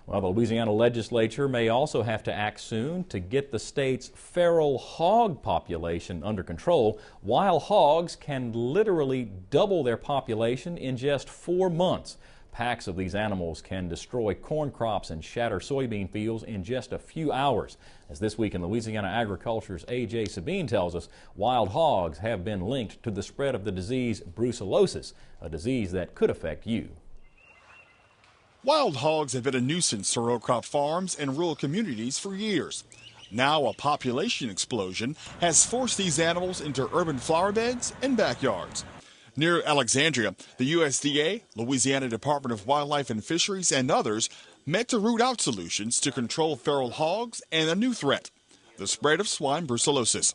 Well, the Louisiana legislature may also have to act soon to get the state's feral hog population under control. Wild hogs can literally double their population in just 4 months. Packs of these animals can destroy corn crops and shatter soybean fields in just a few hours. As This Week in Louisiana Agriculture's A.J. Sabine tells us, wild hogs have been linked to the spread of the disease brucellosis, a disease that could affect you. Wild hogs have been a nuisance to row crop farms and rural communities for years. Now a population explosion has forced these animals into urban flower beds and backyards. Near Alexandria, the USDA, Louisiana Department of Wildlife and Fisheries, and others met to root out solutions to control feral hogs and a new threat, the spread of swine brucellosis.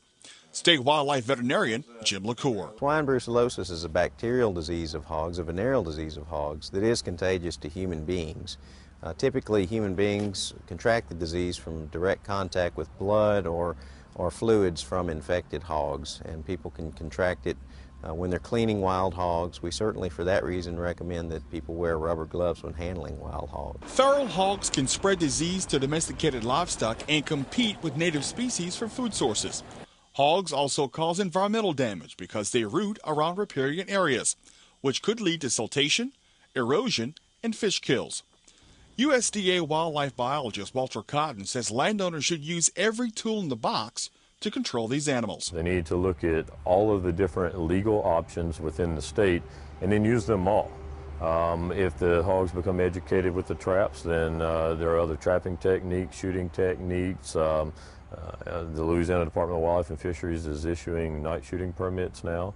State wildlife veterinarian Jim LaCour. Swine brucellosis is a bacterial disease of hogs, a venereal disease of hogs that is contagious to human beings. Typically, human beings contract the disease from direct contact with blood or fluids from infected hogs, and people can contract it when they're cleaning wild hogs. We certainly, for that reason, recommend that people wear rubber gloves when handling wild hogs. Feral hogs can spread disease to domesticated livestock and compete with native species for food sources. Hogs also cause environmental damage because they root around riparian areas, which could lead to siltation, erosion, and fish kills. USDA wildlife biologist Walter Cotton says landowners should use every tool in the box to control these animals. They need to look at all of the different legal options within the state and then use them all. If the hogs become educated with the traps, then there are other trapping techniques, shooting techniques. The Louisiana Department of Wildlife and Fisheries is issuing night shooting permits now.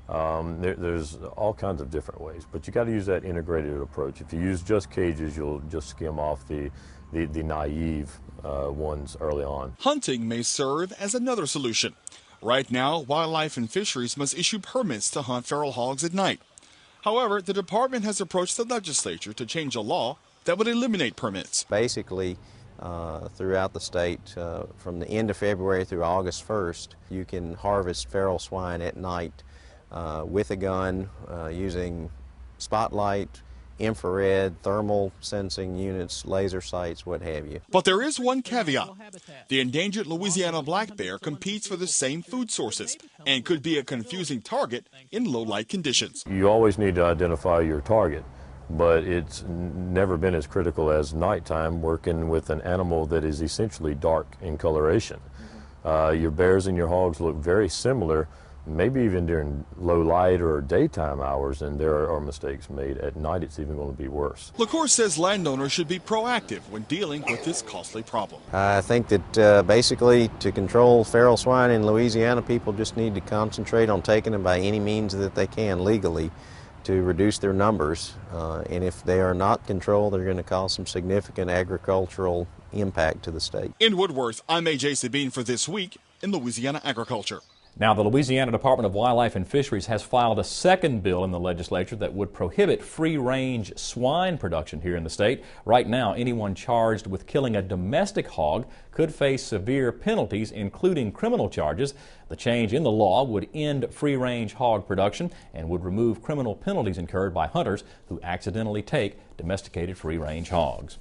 There's all kinds of different ways, but you got to use that integrated approach. If you use just cages, you'll just skim off the naive ones early on. Hunting may serve as another solution. Right now, Wildlife and Fisheries must issue permits to hunt feral hogs at night. However, the department has approached the legislature to change a law that would eliminate permits. Basically, throughout the state, from the end of February through August 1st, you can harvest feral swine at night with a gun, using spotlight, infrared, thermal sensing units, laser sights, what have you. But there is one caveat. The endangered Louisiana black bear competes for the same food sources and could be a confusing target in low light conditions. You always need to identify your target, but it's never been as critical as nighttime working with an animal that is essentially dark in coloration. Your bears and your hogs look very similar, maybe even during low light or daytime hours, and there are mistakes made. At night, it's even going to be worse. LaCour says landowners should be proactive when dealing with this costly problem. I think that basically to control feral swine in Louisiana, people just need to concentrate on taking them by any means that they can legally to reduce their numbers. And if they are not controlled, they're going to cause some significant agricultural impact to the state. In Woodworth, I'm A.J. Sabine for This Week in Louisiana Agriculture. Now, the Louisiana Department of Wildlife and Fisheries has filed a second bill in the legislature that would prohibit free-range swine production here in the state. Right now, anyone charged with killing a domestic hog could face severe penalties, including criminal charges. The change in the law would end free-range hog production and would remove criminal penalties incurred by hunters who accidentally take domesticated free-range hogs.